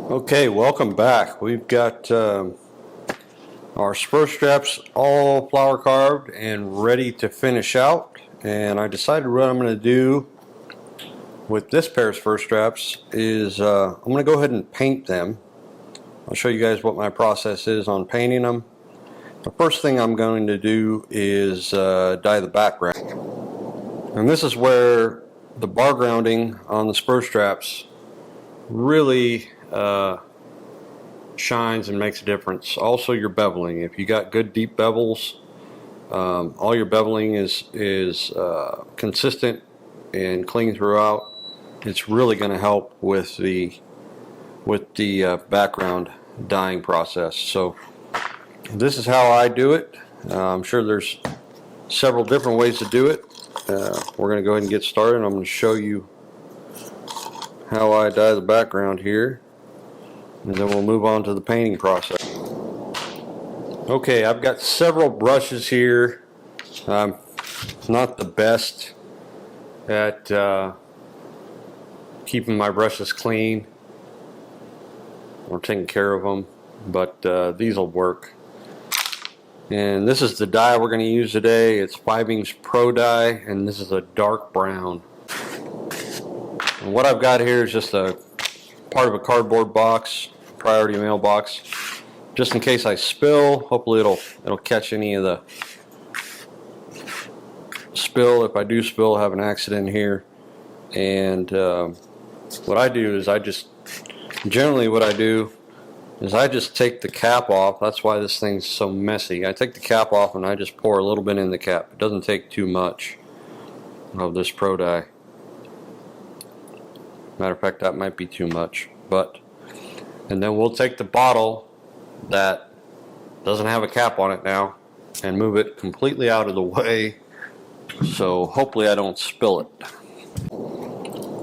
Okay, welcome back. We've got our spur straps all flower carved and ready to finish out, and I decided what I'm going to do with this pair of spur straps is I'm going to go ahead and paint them. I'll show you guys what my process is on painting them. The first thing I'm going to do is dye the background, and this is where the bar grounding on the spur straps really shines and makes a difference. Also your beveling. If you got good deep bevels, all your beveling is consistent and clean throughout. It's really going to help with the background dyeing process. So this is how I do it. I'm sure there's several different ways to do it. We're going to go ahead and get started. I'm going to show you how I dye the background here, and then we'll move on to the painting process. Okay, I've got several brushes here. I'm not the best at keeping my brushes clean or taking care of them, but these will work. And this is the dye we're going to use today. It's 5-inch Pro dye, and this is a dark brown. And what I've got here is just a part of a cardboard box, priority mail box, just in case I spill. Hopefully it'll catch any of the spill. If I do spill, I have an accident here. And what I do is I just take the cap off. That's why this thing's so messy. I take the cap off and I just pour a little bit in the cap. It doesn't take too much of this Pro dye. Matter of fact, that might be too much. And then we'll take the bottle that doesn't have a cap on it now and move it completely out of the way, so hopefully I don't spill it.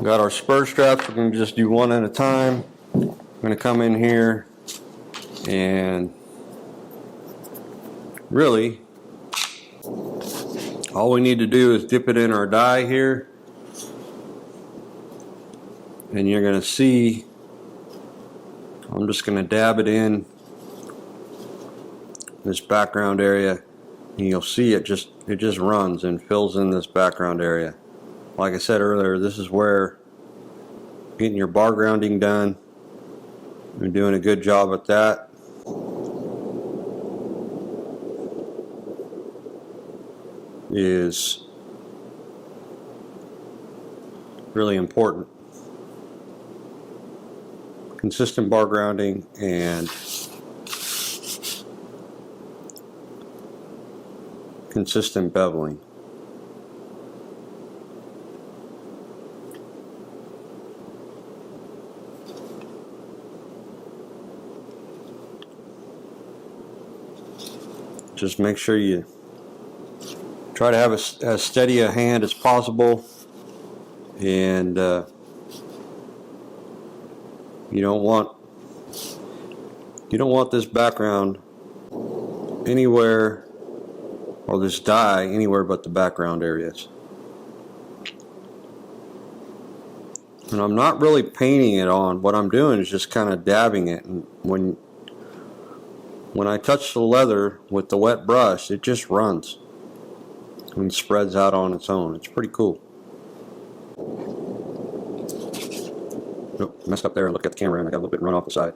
Got our spur straps. We're going to just do one at a time. I'm going to come in here and really all we need to do is dip it in our dye here, and you're going to see I'm just going to dab it in this background area, and you'll see it just runs and fills in this background area. Like I said earlier, this is where getting your bar grounding done. You're doing a good job at that. Is really important. Consistent bar grounding and consistent beveling. Just make sure you try to have as steady a hand as possible, and you don't want this background anywhere, or this dye anywhere but the background areas. And I'm not really painting it on. What I'm doing is just kind of dabbing it, and when I touch the leather with the wet brush, it just runs and spreads out on its own. It's pretty cool. Nope, messed up there and looked at the camera and I got a little bit run off the side.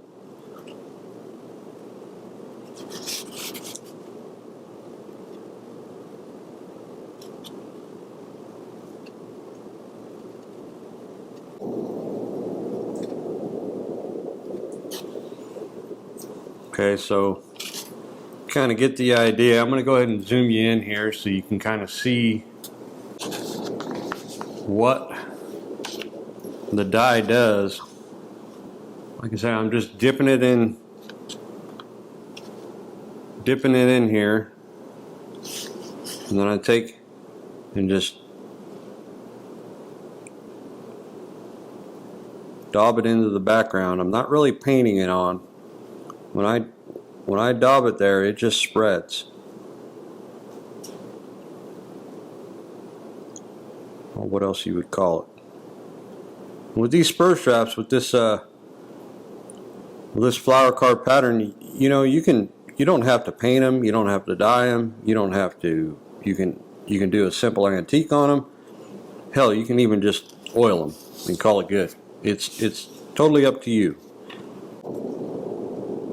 Okay, so kind of get the idea. I'm going to go ahead and zoom you in here so you can kind of see what the dye does. Like I said, I'm just dipping it in here, and then I take and just daub it into the background. I'm not really painting it on. When I daub it there, it just spreads. Or what else you would call it. With these spur straps, with this With this flower carve pattern, you know, you don't have to paint them, you don't have to dye them, you don't have to, you can do a simple antique on them. Hell, you can even just oil them and call it good. It's totally up to you.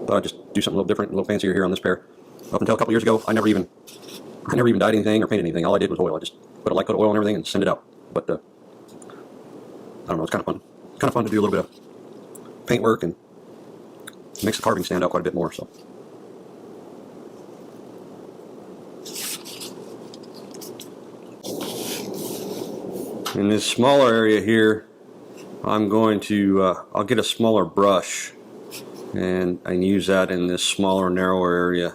I'll just do something a little different, a little fancier here on this pair. Up until a couple years ago, I never even dyed anything or painted anything. All I did was oil. I just put a light coat of oil and everything and send it out. But I don't know, it's kind of fun. Kind of fun to do a little bit of paint work, and it makes the carving stand out quite a bit more. So. In this smaller area here, I'm going to, I'll get a smaller brush and use that in this smaller, narrower area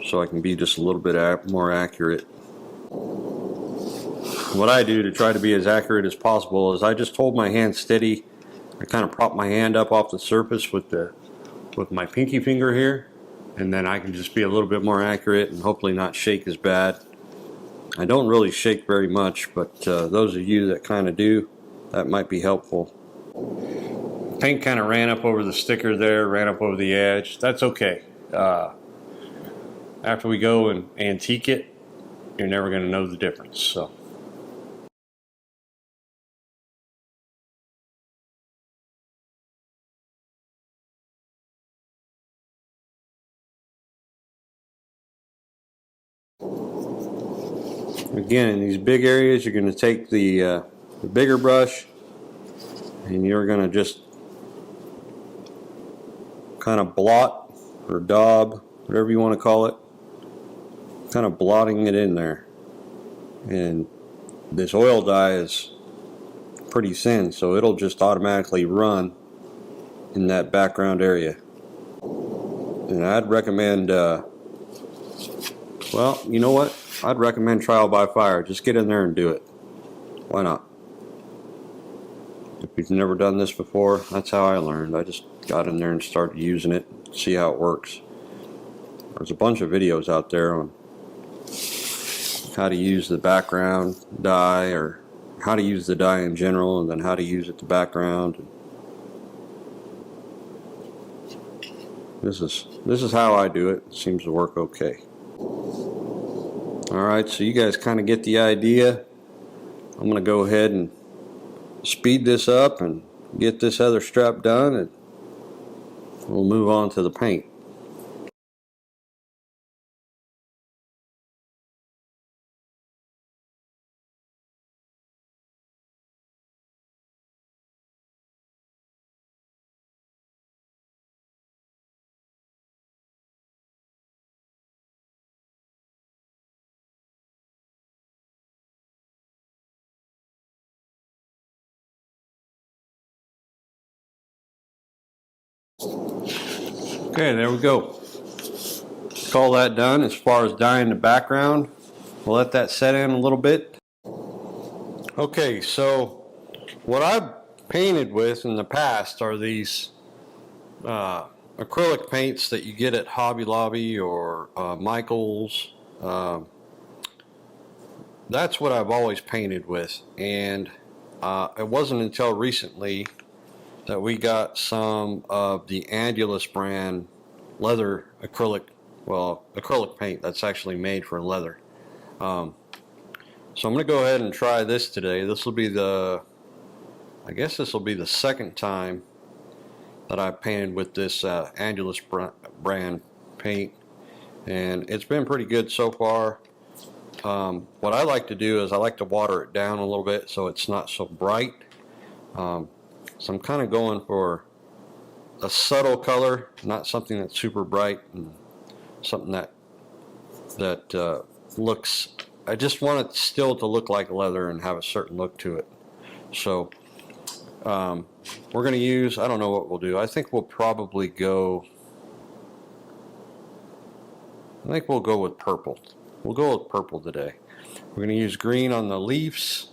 so I can be just a little bit more accurate. What I do to try to be as accurate as possible is I just hold my hand steady. I kind of prop my hand up off the surface with my pinky finger here, and then I can just be a little bit more accurate and hopefully not shake as bad. I don't really shake very much, but those of you that kind of do, that might be helpful. Paint kind of ran up over the sticker there, ran up over the edge. That's okay. After we go and antique it, you're never going to know the difference. So. Again, in these big areas, you're going to take the bigger brush, and you're going to just kind of blot or daub, whatever you want to call it, kind of blotting it in there. And this oil dye is pretty thin, so it'll just automatically run in that background area. And I'd recommend, well, you know what? I'd recommend trial by fire. Just get in there and do it. Why not? If you've never done this before, that's how I learned. I just got in there and started using it, see how it works. There's a bunch of videos out there on how to use the background dye, or how to use the dye in general, and then how to use it to background. This is how I do it. It seems to work okay. Alright, so you guys kind of get the idea. I'm going to go ahead and speed this up and get this other strap done, and we'll move on to the paint. Okay, there we go. All that done as far as dyeing the background. We'll let that set in a little bit. Okay, so what I've painted with in the past are these acrylic paints that you get at Hobby Lobby or Michael's. That's what I've always painted with, and it wasn't until recently that we got some of the Andulus brand leather acrylic paint that's actually made for leather. So I'm going to go ahead and try this today. This will be I guess this will be the second time that I painted with this Andulus brand paint, and it's been pretty good so far. What I like to do is I like to water it down a little bit so it's not so bright. So I'm kind of going for a subtle color, not something that's super bright, and something that looks, I just want it still to look like leather and have a certain look to it. So we're going to use, I don't know what we'll do. I think we'll probably go, with purple. We'll go with purple today. We're going to use green on the leaves,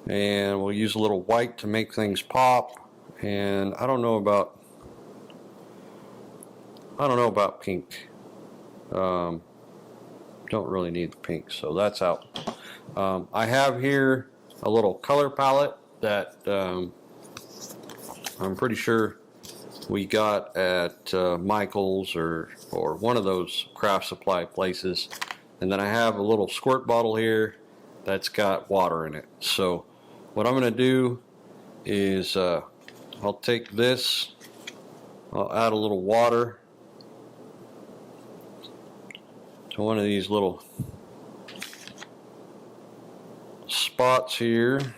and we'll use a little white to make things pop. And I don't know about pink. Don't really need the pink, so that's out. I have here a little color palette that I'm pretty sure we got at Michael's or one of those craft supply places. And then I have a little squirt bottle here that's got water in it. So what I'm going to do is I'll take this, I'll add a little water to one of these little spots here,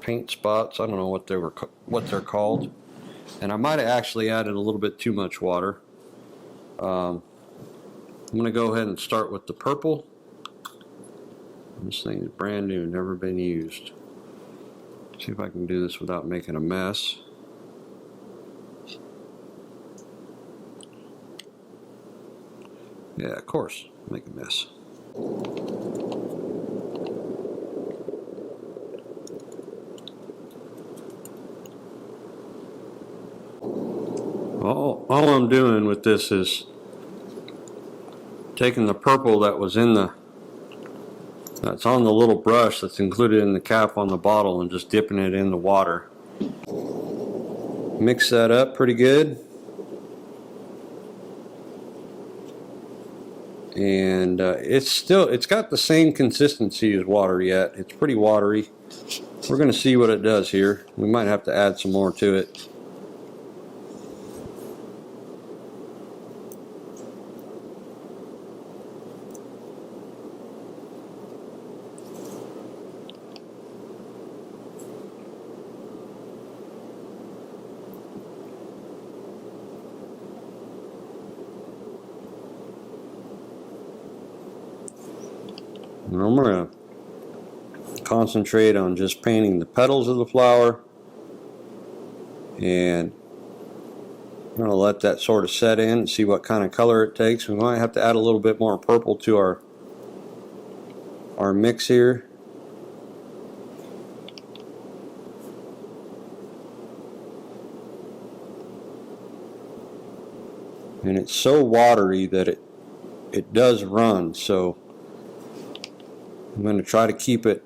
paint spots. I don't know what they're called, and I might have actually added a little bit too much water. I'm going to go ahead and start with the purple. This thing is brand new, never been used. See if I can do this without making a mess. Yeah, of course, make a mess. All I'm doing with this is taking the purple that's on the little brush that's included in the cap on the bottle and just dipping it in the water. Mix that up pretty good. And it's got the same consistency as water yet. It's pretty watery. We're going to see what it does here. We might have to add some more to it. And I'm going to concentrate on just painting the petals of the flower, and I'm going to let that sort of set in and see what kind of color it takes. We might have to add a little bit more purple to our mix here. And it's so watery that it does run, so I'm going to try to keep it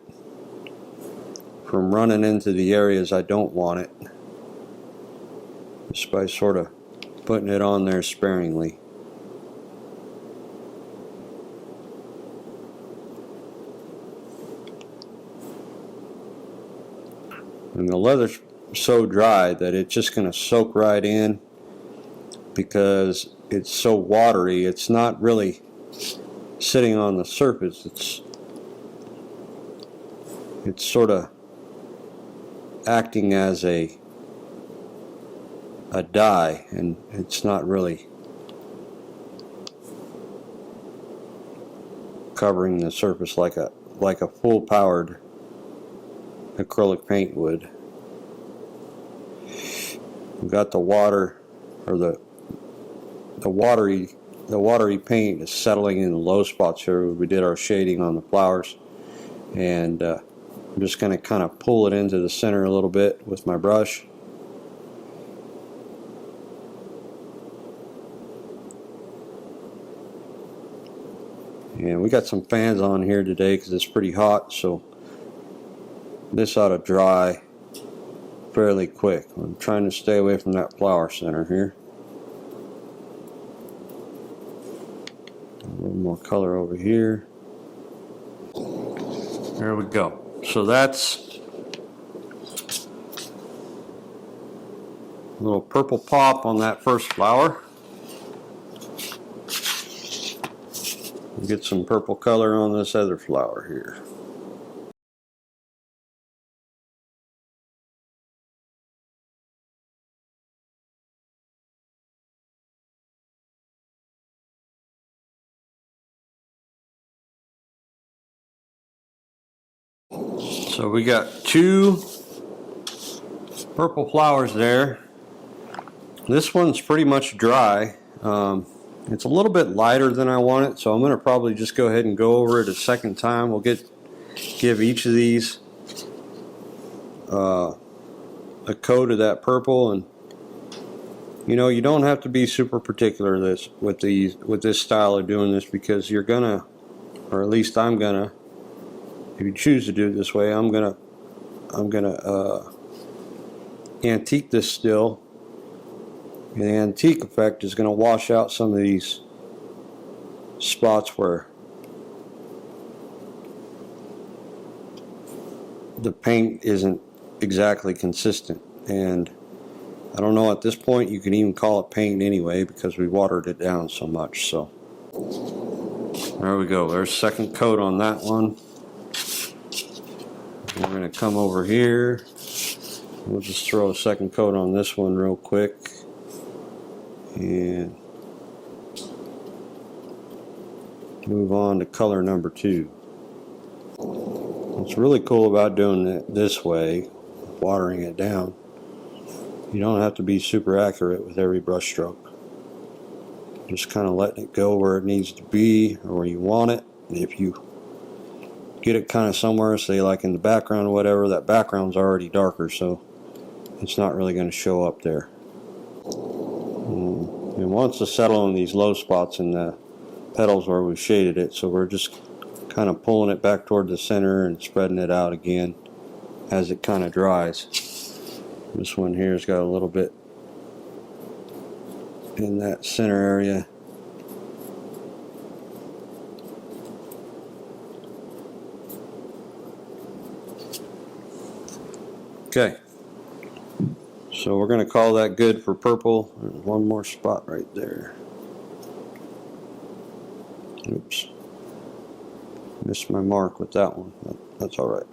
from running into the areas I don't want it, just by sort of putting it on there sparingly. And the leather's so dry that it's just going to soak right in because it's so watery. It's not really sitting on the surface. It's sort of acting as a dye, and it's not really covering the surface like a full powered acrylic paint would. We've got the water, or the watery paint is settling in the low spots here where we did our shading on the flowers, and I'm just going to kind of pull it into the center a little bit with my brush. And we got some fans on here today because it's pretty hot, so this ought to dry fairly quick. I'm trying to stay away from that flower center here. A little more color over here. There we go. So that's a little purple pop on that first flower. We'll get some purple color on this other flower here. So we got two purple flowers there. This one's pretty much dry. It's a little bit lighter than I want it, so I'm going to probably just go ahead and go over it a second time. We'll give each of these a coat of that purple, and you know, you don't have to be super particular with this style of doing this, because you're gonna, or at least I'm gonna, if you choose to do it this way, I'm gonna antique this still. And the antique effect is going to wash out some of these spots where the paint isn't exactly consistent. And I don't know, at this point you can even call it paint anyway because we watered it down so much. So there we go. There's second coat on that one. We're going to come over here. We'll just throw a second coat on this one real quick. And move on to color number 2. What's really cool about doing it this way, watering it down, you don't have to be super accurate with every brush stroke. Just kind of letting it go where it needs to be or where you want it. And if you get it kind of somewhere, say like in the background or whatever, that background's already darker, so it's not really going to show up there. And wants to settle in these low spots in the petals where we shaded it, so we're just kind of pulling it back toward the center and spreading it out again as it kind of dries. This one here has got a little bit in that center area. Okay, so we're going to call that good for purple. There's one more spot right there. Oops, missed my mark with that one. That's all right.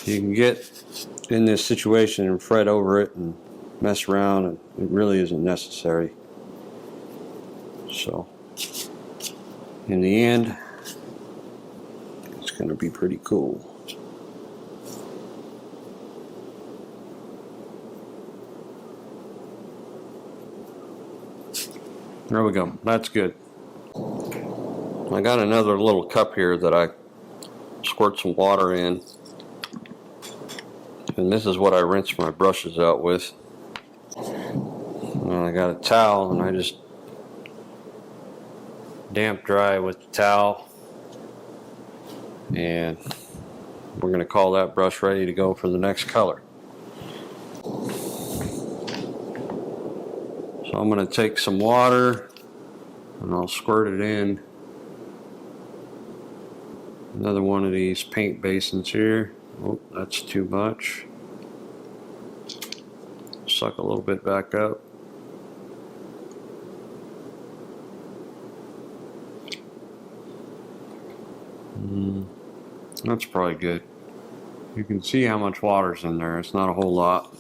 You can get in this situation and fret over it and mess around, and it really isn't necessary. So in the end, it's going to be pretty cool. There we go. That's good. I got another little cup here that I squirt some water in. And this is what I rinse my brushes out with. And I got a towel and I just damp dry with the towel. And we're going to call that brush ready to go for the next color. So I'm going to take some water and I'll squirt it in another one of these paint basins here. Oh, that's too much. Suck a little bit back up. That's probably good. You can see how much water's in there. It's not a whole lot.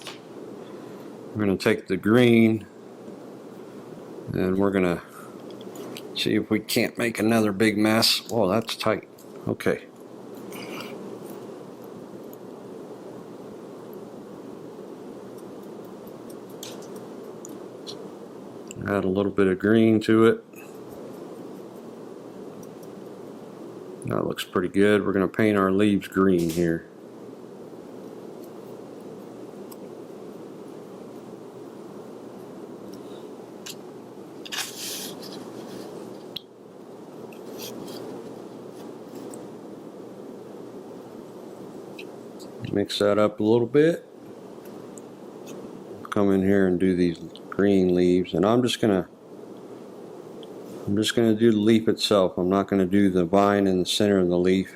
We're going to take the green and we're going to see if we can't make another big mess. Oh, that's tight. Okay. Add a little bit of green to it. That looks pretty good. We're going to paint our leaves green here. Mix that up a little bit. Come in here and do these green leaves, and I'm just gonna do the leaf itself. I'm not gonna do the vine in the center of the leaf.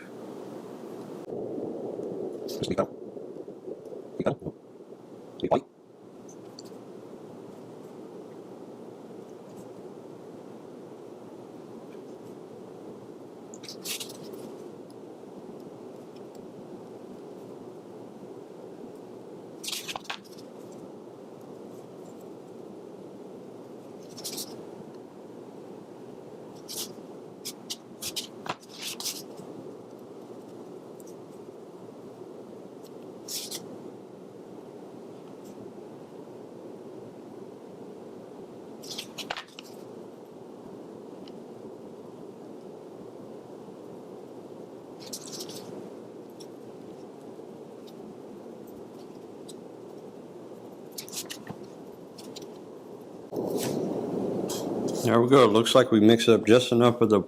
There we go. It looks like we mixed up just enough of the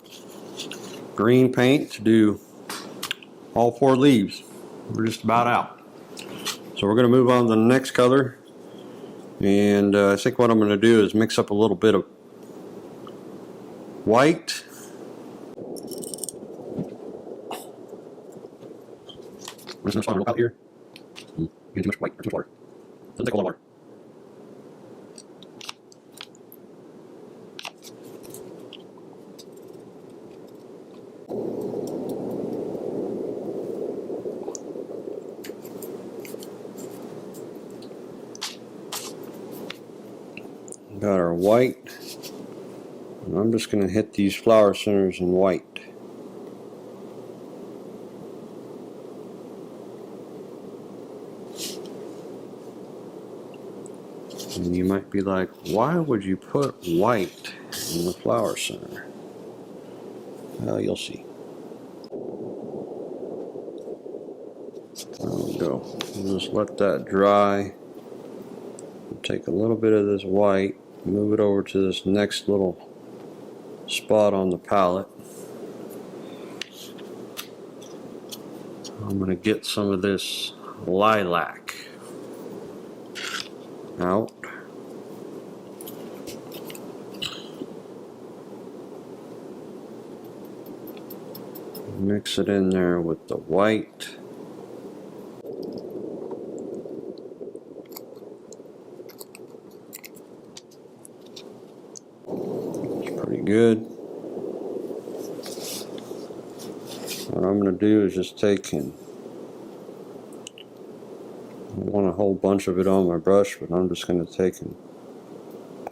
green paint to do all 4 leaves. We're just about out. So we're going to move on to the next color. And I think what I'm going to do is mix up a little bit of white. I'm just going to start out here. Getting too much white or too much water. Doesn't take a lot of water. Got our white, and I'm just going to hit these flower centers in white. And you might be like, why would you put white in the flower center? Well, you'll see. There we go. We'll just let that dry. Take a little bit of this white, move it over to this next little spot on the palette. I'm going to get some of this lilac out. Mix it in there with the white. Good. What I'm going to do is just take and I want a whole bunch of it on my brush, but I'm just going to take and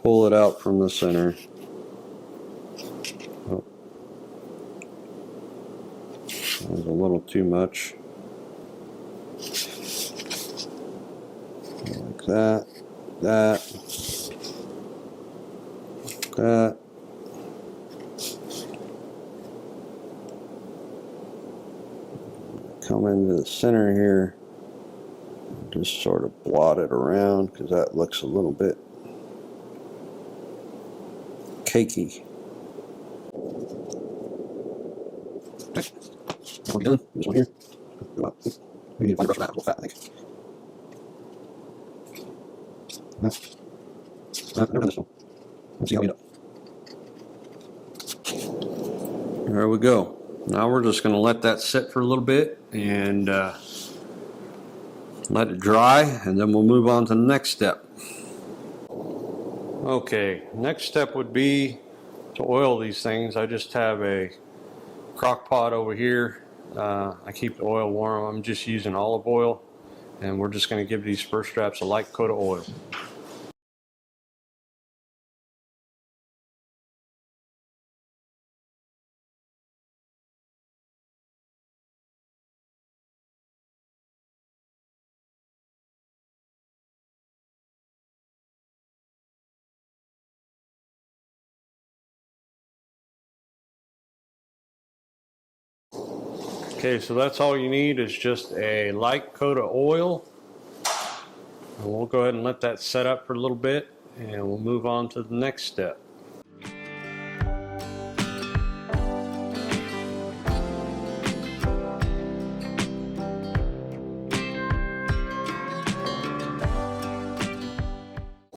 pull it out from the center. Oh, that was a little too much. Like that, that. Come into the center here, just sort of blot it around because that looks a little bit cakey. Are we done? This one here. We need to find a brush for that. A little fat, I think. I've never done this one. Let's see how we end up. There we go. Now we're just going to let that sit for a little bit and let it dry, and then we'll move on to the next step. Okay, next step would be to oil these things. I just have a crock pot over here. I keep the oil warm. I'm just using olive oil, and we're just going to give these Spur straps a light coat of oil. Okay, so that's all you need is just a light coat of oil. And we'll go ahead and let that set up for a little bit, and we'll move on to the next step.